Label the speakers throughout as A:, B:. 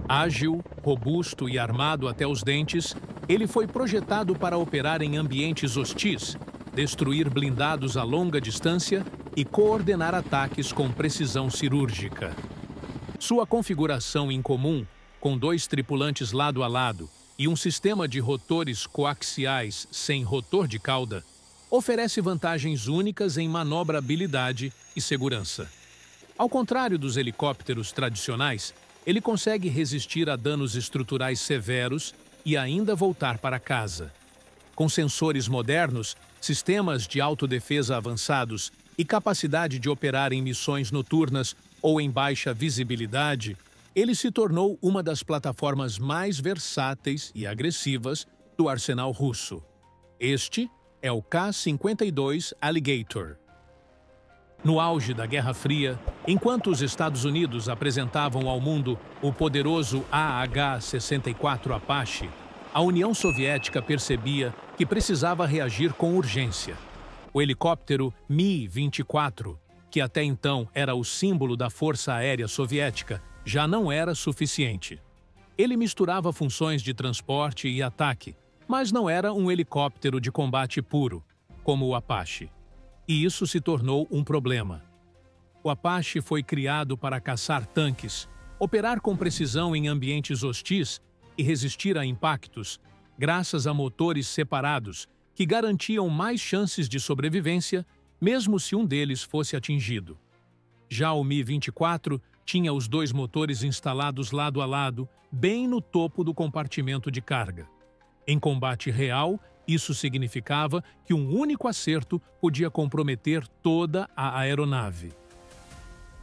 A: Ágil, robusto e armado até os dentes, ele foi projetado para operar em ambientes hostis, destruir blindados a longa distância e coordenar ataques com precisão cirúrgica. Sua configuração incomum, com 2 tripulantes lado a lado e um sistema de rotores coaxiais sem rotor de cauda, oferece vantagens únicas em manobrabilidade e segurança. Ao contrário dos helicópteros tradicionais, ele consegue resistir a danos estruturais severos e ainda voltar para casa. Com sensores modernos, sistemas de autodefesa avançados e capacidade de operar em missões noturnas ou em baixa visibilidade, ele se tornou uma das plataformas mais versáteis e agressivas do arsenal russo. Este é o K-52 Alligator. No auge da Guerra Fria, enquanto os Estados Unidos apresentavam ao mundo o poderoso AH-64 Apache, a União Soviética percebia que precisava reagir com urgência. O helicóptero Mi-24, que até então era o símbolo da Força Aérea Soviética, já não era suficiente. Ele misturava funções de transporte e ataque, mas não era um helicóptero de combate puro, como o Apache. E isso se tornou um problema. O Apache foi criado para caçar tanques, operar com precisão em ambientes hostis e resistir a impactos, graças a motores separados que garantiam mais chances de sobrevivência, mesmo se um deles fosse atingido. Já o Mi-24 tinha os 2 motores instalados lado a lado, bem no topo do compartimento de carga. Em combate real, isso significava que um único acerto podia comprometer toda a aeronave.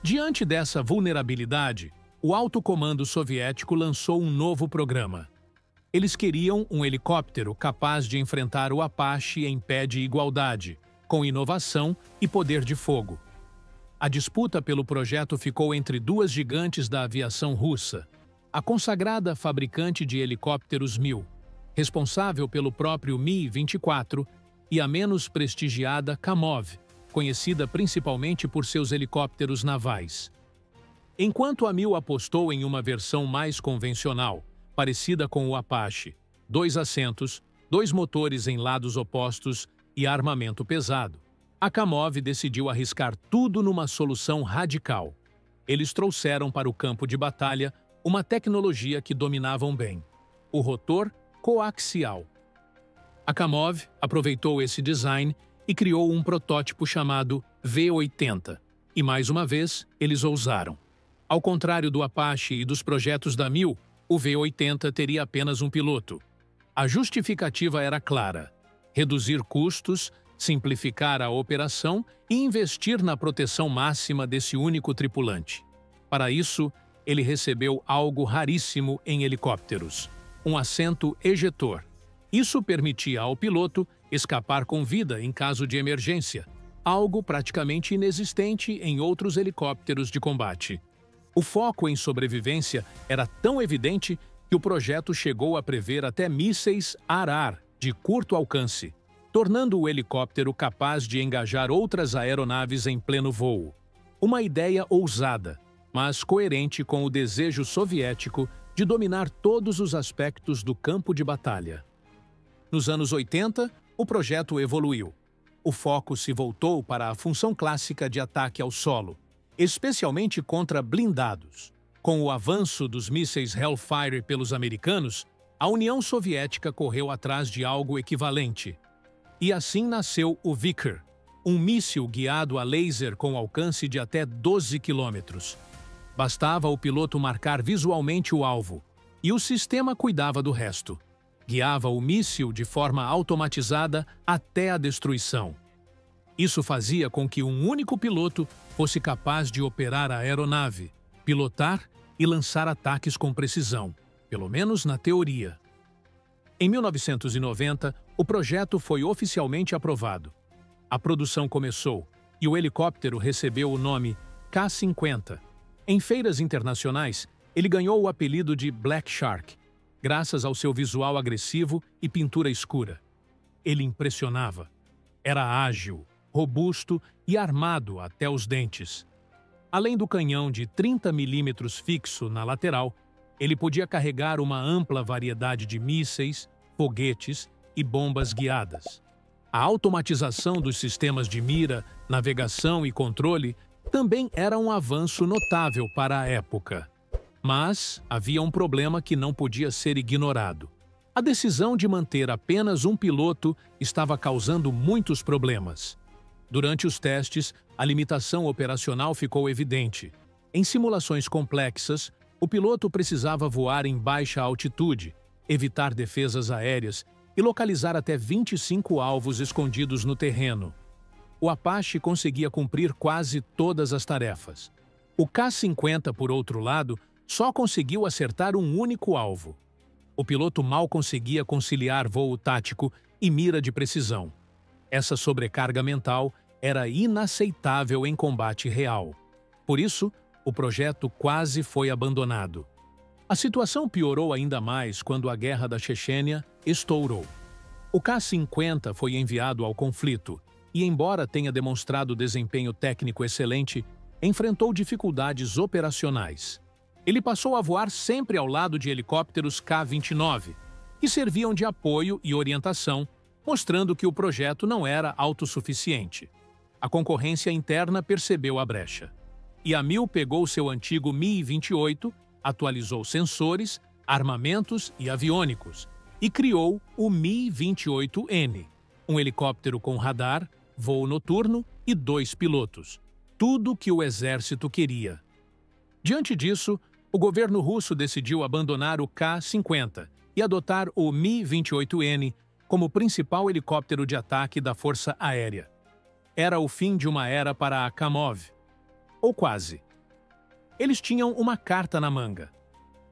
A: Diante dessa vulnerabilidade, o alto comando soviético lançou um novo programa. Eles queriam um helicóptero capaz de enfrentar o Apache em pé de igualdade, com inovação e poder de fogo. A disputa pelo projeto ficou entre 2 gigantes da aviação russa, a consagrada fabricante de helicópteros Mil, responsável pelo próprio Mi-24, e a menos prestigiada Kamov, conhecida principalmente por seus helicópteros navais. Enquanto a Mil apostou em uma versão mais convencional, parecida com o Apache, 2 assentos, 2 motores em lados opostos e armamento pesado, a Kamov decidiu arriscar tudo numa solução radical. Eles trouxeram para o campo de batalha uma tecnologia que dominavam bem: o rotor coaxial. A Kamov aproveitou esse design e criou um protótipo chamado V-80. E mais uma vez, eles ousaram. Ao contrário do Apache e dos projetos da Mil, o V-80 teria apenas um piloto. A justificativa era clara: reduzir custos, simplificar a operação e investir na proteção máxima desse único tripulante. Para isso, ele recebeu algo raríssimo em helicópteros: um assento ejetor. Isso permitia ao piloto escapar com vida em caso de emergência, algo praticamente inexistente em outros helicópteros de combate. O foco em sobrevivência era tão evidente que o projeto chegou a prever até mísseis ar-ar de curto alcance, tornando o helicóptero capaz de engajar outras aeronaves em pleno voo. Uma ideia ousada, mas coerente com o desejo soviético de dominar todos os aspectos do campo de batalha. Nos anos 80, o projeto evoluiu. O foco se voltou para a função clássica de ataque ao solo, especialmente contra blindados. Com o avanço dos mísseis Hellfire pelos americanos, a União Soviética correu atrás de algo equivalente. E assim nasceu o Vickers, um míssil guiado a laser com alcance de até 12 quilômetros. Bastava o piloto marcar visualmente o alvo, e o sistema cuidava do resto. Guiava o míssil de forma automatizada até a destruição. Isso fazia com que um único piloto fosse capaz de operar a aeronave, pilotar e lançar ataques com precisão, pelo menos na teoria. Em 1990, o projeto foi oficialmente aprovado. A produção começou e o helicóptero recebeu o nome K-50. Em feiras internacionais, ele ganhou o apelido de Black Shark, graças ao seu visual agressivo e pintura escura. Ele impressionava. Era ágil, robusto e armado até os dentes. Além do canhão de 30 mm fixo na lateral, Ele podia carregar uma ampla variedade de mísseis, foguetes e bombas guiadas. A automatização dos sistemas de mira, navegação e controle também era um avanço notável para a época. Mas havia um problema que não podia ser ignorado. A decisão de manter apenas um piloto estava causando muitos problemas. Durante os testes, a limitação operacional ficou evidente. Em simulações complexas, o piloto precisava voar em baixa altitude, evitar defesas aéreas e localizar até 25 alvos escondidos no terreno. O Apache conseguia cumprir quase todas as tarefas. O K-50, por outro lado, só conseguiu acertar um único alvo. O piloto mal conseguia conciliar voo tático e mira de precisão. Essa sobrecarga mental era inaceitável em combate real. Por isso, o projeto quase foi abandonado. A situação piorou ainda mais quando a Guerra da Chechênia estourou. O K-50 foi enviado ao conflito e, embora tenha demonstrado desempenho técnico excelente, enfrentou dificuldades operacionais. Ele passou a voar sempre ao lado de helicópteros K-29, que serviam de apoio e orientação, mostrando que o projeto não era autossuficiente. A concorrência interna percebeu a brecha. E a MIL pegou seu antigo Mi-28, atualizou sensores, armamentos e aviônicos, e criou o Mi-28N, um helicóptero com radar, voo noturno e 2 pilotos. Tudo que o exército queria. Diante disso, o governo russo decidiu abandonar o K-50 e adotar o Mi-28N como principal helicóptero de ataque da Força Aérea. Era o fim de uma era para a Kamov. Ou quase. Eles tinham uma carta na manga.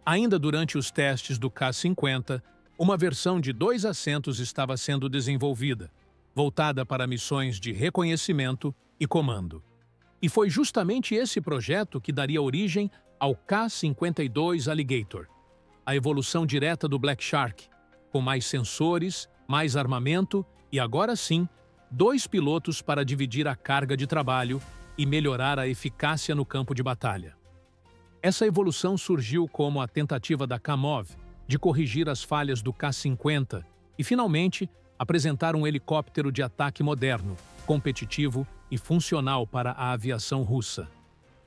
A: Ainda durante os testes do K-50, uma versão de 2 assentos estava sendo desenvolvida, voltada para missões de reconhecimento e comando. E foi justamente esse projeto que daria origem ao K-52 Alligator, a evolução direta do Black Shark, com mais sensores, mais armamento e, agora sim, 2 pilotos para dividir a carga de trabalho e melhorar a eficácia no campo de batalha. Essa evolução surgiu como a tentativa da Kamov de corrigir as falhas do K-50 e, finalmente, apresentar um helicóptero de ataque moderno, competitivo e funcional para a aviação russa.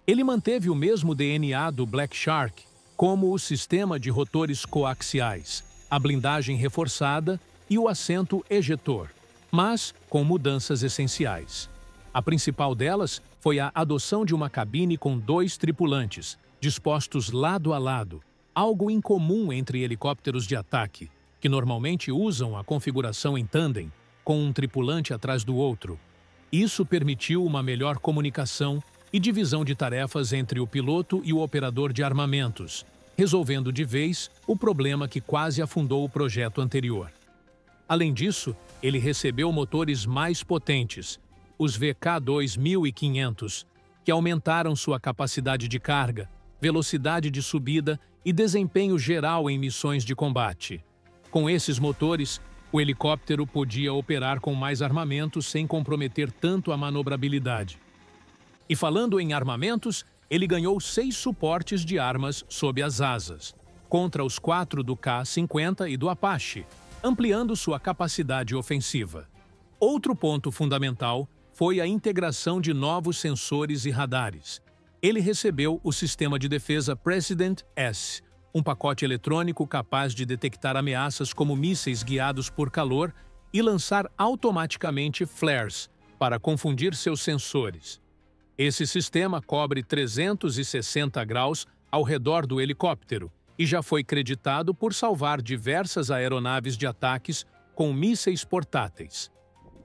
A: Ele manteve o mesmo DNA do Black Shark, como o sistema de rotores coaxiais, a blindagem reforçada e o assento ejetor, mas com mudanças essenciais. A principal delas foi a adoção de uma cabine com 2 tripulantes, dispostos lado a lado, algo incomum entre helicópteros de ataque, que normalmente usam a configuração em tandem, com um tripulante atrás do outro. Isso permitiu uma melhor comunicação e divisão de tarefas entre o piloto e o operador de armamentos, resolvendo de vez o problema que quase afundou o projeto anterior. Além disso, ele recebeu motores mais potentes, os VK2500, que aumentaram sua capacidade de carga, velocidade de subida e desempenho geral em missões de combate. Com esses motores, o helicóptero podia operar com mais armamento sem comprometer tanto a manobrabilidade. E falando em armamentos, ele ganhou 6 suportes de armas sob as asas, contra os 4 do K-50 e do Apache, ampliando sua capacidade ofensiva. Outro ponto fundamental foi a integração de novos sensores e radares. Ele recebeu o sistema de defesa President S, um pacote eletrônico capaz de detectar ameaças como mísseis guiados por calor e lançar automaticamente flares para confundir seus sensores. Esse sistema cobre 360 graus ao redor do helicóptero e já foi creditado por salvar diversas aeronaves de ataques com mísseis portáteis.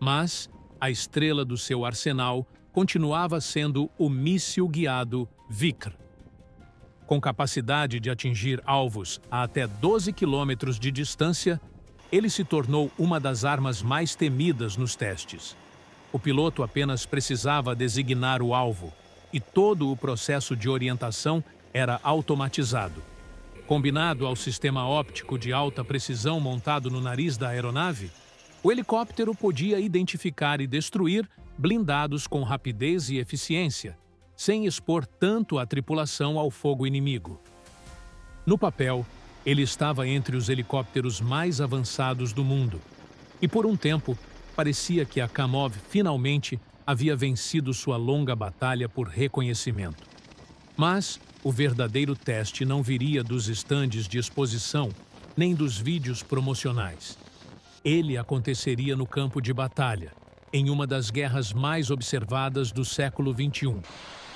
A: Mas a estrela do seu arsenal continuava sendo o míssil guiado Vikr. Com capacidade de atingir alvos a até 12 quilômetros de distância, ele se tornou uma das armas mais temidas nos testes. O piloto apenas precisava designar o alvo, e todo o processo de orientação era automatizado. Combinado ao sistema óptico de alta precisão montado no nariz da aeronave, o helicóptero podia identificar e destruir blindados com rapidez e eficiência, sem expor tanto a tripulação ao fogo inimigo. No papel, ele estava entre os helicópteros mais avançados do mundo. E por um tempo, parecia que a Kamov finalmente havia vencido sua longa batalha por reconhecimento. Mas o verdadeiro teste não viria dos estandes de exposição, nem dos vídeos promocionais. Ele aconteceria no campo de batalha, em uma das guerras mais observadas do século XXI,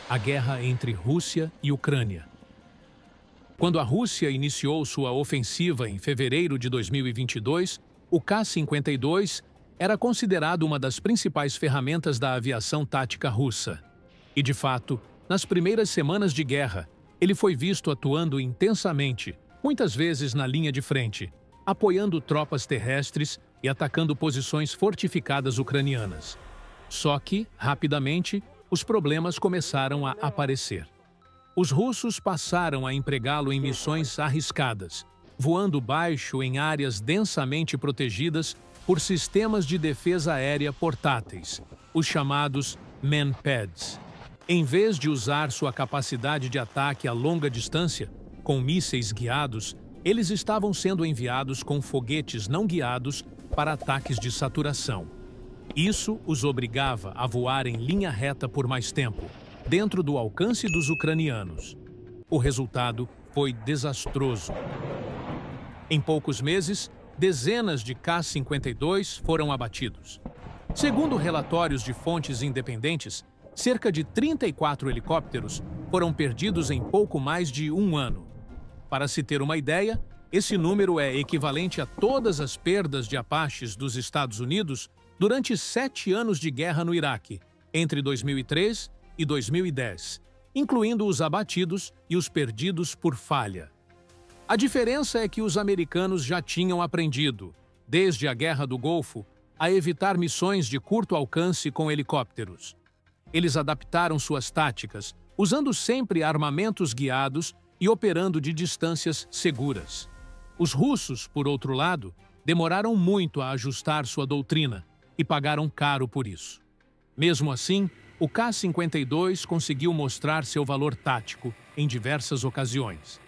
A: a guerra entre Rússia e Ucrânia. Quando a Rússia iniciou sua ofensiva em fevereiro de 2022, o Ka-52 era considerado uma das principais ferramentas da aviação tática russa. E, de fato, nas primeiras semanas de guerra, ele foi visto atuando intensamente, muitas vezes na linha de frente, apoiando tropas terrestres e atacando posições fortificadas ucranianas. Só que, rapidamente, os problemas começaram a aparecer. Os russos passaram a empregá-lo em missões arriscadas, voando baixo em áreas densamente protegidas por sistemas de defesa aérea portáteis, os chamados Manpads. Em vez de usar sua capacidade de ataque a longa distância, com mísseis guiados, eles estavam sendo enviados com foguetes não guiados para ataques de saturação. Isso os obrigava a voar em linha reta por mais tempo, dentro do alcance dos ucranianos. O resultado foi desastroso. Em poucos meses, dezenas de Ka-52 foram abatidos. Segundo relatórios de fontes independentes, cerca de 34 helicópteros foram perdidos em pouco mais de um ano. Para se ter uma ideia, esse número é equivalente a todas as perdas de Apaches dos Estados Unidos durante 7 anos de guerra no Iraque, entre 2003 e 2010, incluindo os abatidos e os perdidos por falha. A diferença é que os americanos já tinham aprendido, desde a Guerra do Golfo, a evitar missões de curto alcance com helicópteros. Eles adaptaram suas táticas, usando sempre armamentos guiados e operando de distâncias seguras. Os russos, por outro lado, demoraram muito a ajustar sua doutrina e pagaram caro por isso. Mesmo assim, o Ka-52 conseguiu mostrar seu valor tático em diversas ocasiões.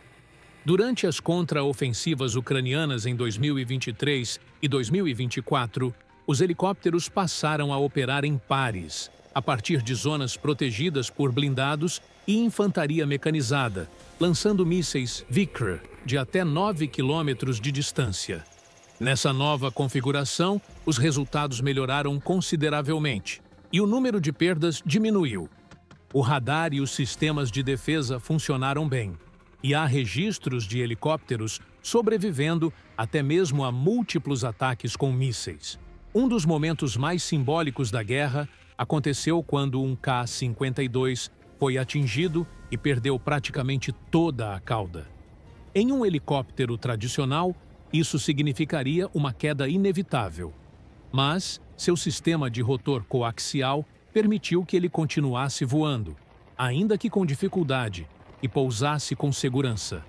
A: Durante as contraofensivas ucranianas em 2023 e 2024, os helicópteros passaram a operar em pares, a partir de zonas protegidas por blindados e infantaria mecanizada, lançando mísseis Vickers de até 9 quilômetros de distância. Nessa nova configuração, os resultados melhoraram consideravelmente e o número de perdas diminuiu. O radar e os sistemas de defesa funcionaram bem, e há registros de helicópteros sobrevivendo até mesmo a múltiplos ataques com mísseis. Um dos momentos mais simbólicos da guerra aconteceu quando um Ka-52 foi atingido e perdeu praticamente toda a cauda. Em um helicóptero tradicional, isso significaria uma queda inevitável. Mas seu sistema de rotor coaxial permitiu que ele continuasse voando, ainda que com dificuldade, e pousasse com segurança.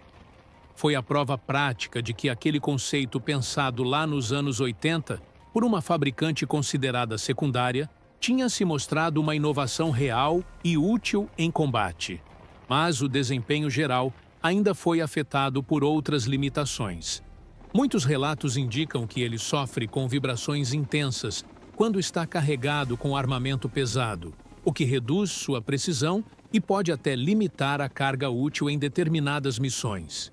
A: Foi a prova prática de que aquele conceito pensado lá nos anos 80 por uma fabricante considerada secundária tinha se mostrado uma inovação real e útil em combate. Mas o desempenho geral ainda foi afetado por outras limitações. Muitos relatos indicam que ele sofre com vibrações intensas quando está carregado com armamento pesado, o que reduz sua precisão e pode até limitar a carga útil em determinadas missões.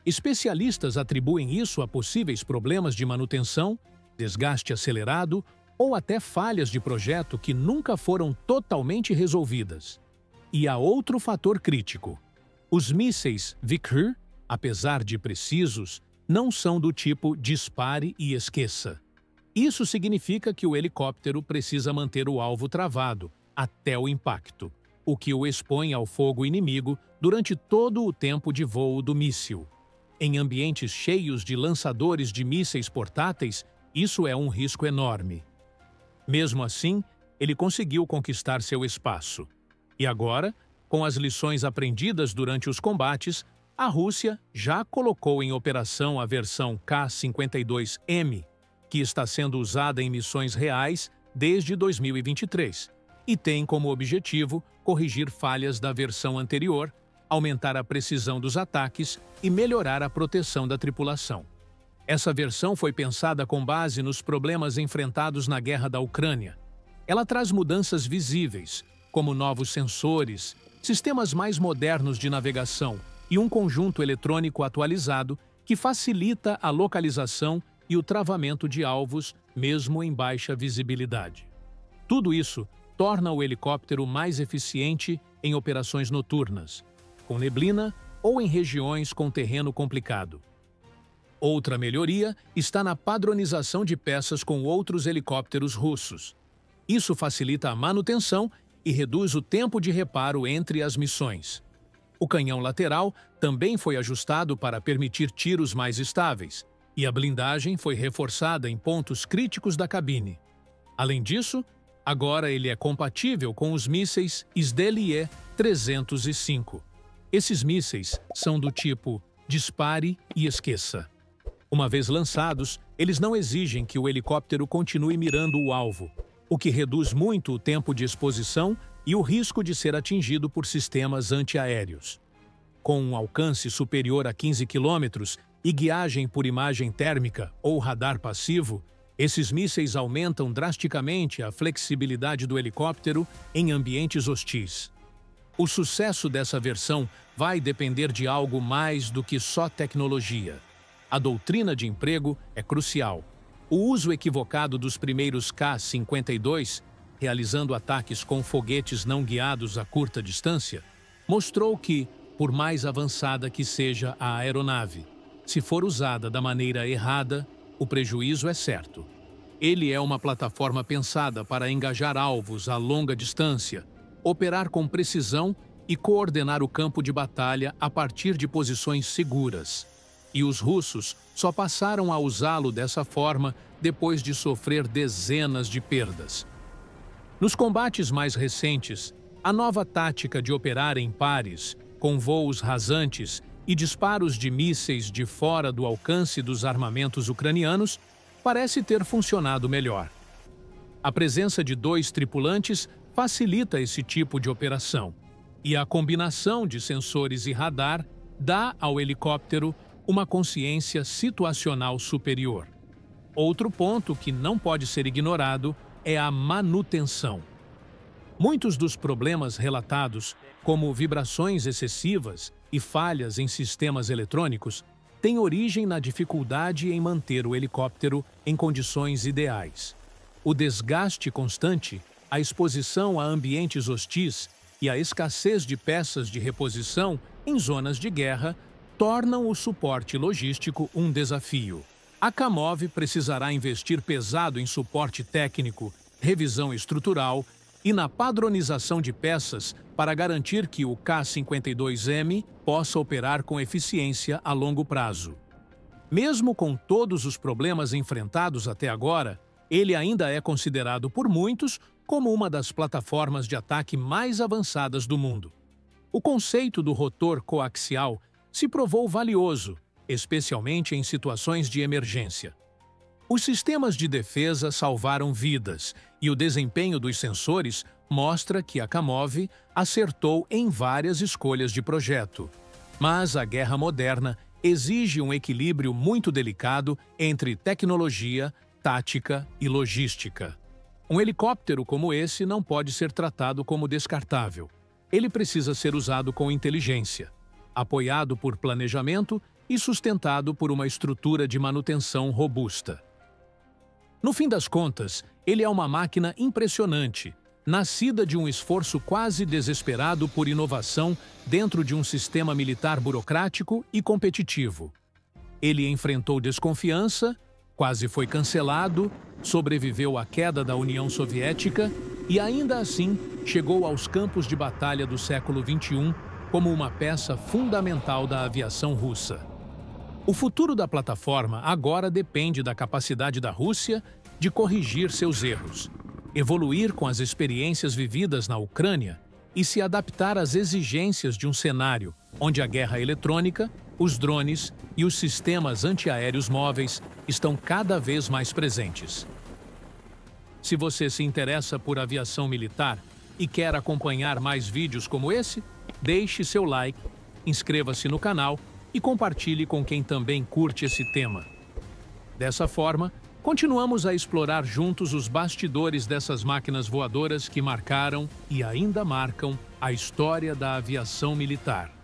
A: Especialistas atribuem isso a possíveis problemas de manutenção, desgaste acelerado ou até falhas de projeto que nunca foram totalmente resolvidas. E há outro fator crítico. Os mísseis Vickers, apesar de precisos, não são do tipo dispare e esqueça. Isso significa que o helicóptero precisa manter o alvo travado até o impacto, o que o expõe ao fogo inimigo durante todo o tempo de voo do míssil. Em ambientes cheios de lançadores de mísseis portáteis, isso é um risco enorme. Mesmo assim, ele conseguiu conquistar seu espaço. E agora, com as lições aprendidas durante os combates, a Rússia já colocou em operação a versão Ka-52M, que está sendo usada em missões reais desde 2023, e tem como objetivo corrigir falhas da versão anterior, aumentar a precisão dos ataques e melhorar a proteção da tripulação. Essa versão foi pensada com base nos problemas enfrentados na guerra da Ucrânia. Ela traz mudanças visíveis, como novos sensores, sistemas mais modernos de navegação e um conjunto eletrônico atualizado que facilita a localização e o travamento de alvos, mesmo em baixa visibilidade. Tudo isso torna o helicóptero mais eficiente em operações noturnas, com neblina ou em regiões com terreno complicado. Outra melhoria está na padronização de peças com outros helicópteros russos. Isso facilita a manutenção e reduz o tempo de reparo entre as missões. O canhão lateral também foi ajustado para permitir tiros mais estáveis, e a blindagem foi reforçada em pontos críticos da cabine. Além disso, agora ele é compatível com os mísseis Sdelie 305. Esses mísseis são do tipo dispare e esqueça. Uma vez lançados, eles não exigem que o helicóptero continue mirando o alvo, o que reduz muito o tempo de exposição e o risco de ser atingido por sistemas antiaéreos. Com um alcance superior a 15 km e guiagem por imagem térmica ou radar passivo, esses mísseis aumentam drasticamente a flexibilidade do helicóptero em ambientes hostis. O sucesso dessa versão vai depender de algo mais do que só tecnologia. A doutrina de emprego é crucial. O uso equivocado dos primeiros K-52, realizando ataques com foguetes não guiados a curta distância, mostrou que, por mais avançada que seja a aeronave, se for usada da maneira errada, o prejuízo é certo. Ele é uma plataforma pensada para engajar alvos a longa distância, operar com precisão e coordenar o campo de batalha a partir de posições seguras. E os russos só passaram a usá-lo dessa forma depois de sofrer dezenas de perdas. Nos combates mais recentes, a nova tática de operar em pares, com voos rasantes e disparos de mísseis de fora do alcance dos armamentos ucranianos, parece ter funcionado melhor. A presença de 2 tripulantes facilita esse tipo de operação, e a combinação de sensores e radar dá ao helicóptero uma consciência situacional superior. Outro ponto que não pode ser ignorado é a manutenção. Muitos dos problemas relatados, como vibrações excessivas e falhas em sistemas eletrônicos, têm origem na dificuldade em manter o helicóptero em condições ideais. O desgaste constante, a exposição a ambientes hostis e a escassez de peças de reposição em zonas de guerra tornam o suporte logístico um desafio. A Kamov precisará investir pesado em suporte técnico, revisão estrutural e na padronização de peças para garantir que o K-52M possa operar com eficiência a longo prazo. Mesmo com todos os problemas enfrentados até agora, ele ainda é considerado por muitos como uma das plataformas de ataque mais avançadas do mundo. O conceito do rotor coaxial se provou valioso, especialmente em situações de emergência. Os sistemas de defesa salvaram vidas e o desempenho dos sensores mostra que a Kamov acertou em várias escolhas de projeto. Mas a guerra moderna exige um equilíbrio muito delicado entre tecnologia, tática e logística. Um helicóptero como esse não pode ser tratado como descartável. Ele precisa ser usado com inteligência, apoiado por planejamento e sustentado por uma estrutura de manutenção robusta. No fim das contas, ele é uma máquina impressionante, nascida de um esforço quase desesperado por inovação dentro de um sistema militar burocrático e competitivo. Ele enfrentou desconfiança, quase foi cancelado, sobreviveu à queda da União Soviética e, ainda assim, chegou aos campos de batalha do século XXI como uma peça fundamental da aviação russa. O futuro da plataforma agora depende da capacidade da Rússia de corrigir seus erros, evoluir com as experiências vividas na Ucrânia e se adaptar às exigências de um cenário onde a guerra eletrônica, os drones e os sistemas antiaéreos móveis estão cada vez mais presentes. Se você se interessa por aviação militar e quer acompanhar mais vídeos como esse, deixe seu like inscreva-se no canal e compartilhe com quem também curte esse tema. Dessa forma, continuamos a explorar juntos os bastidores dessas máquinas voadoras que marcaram e ainda marcam a história da aviação militar.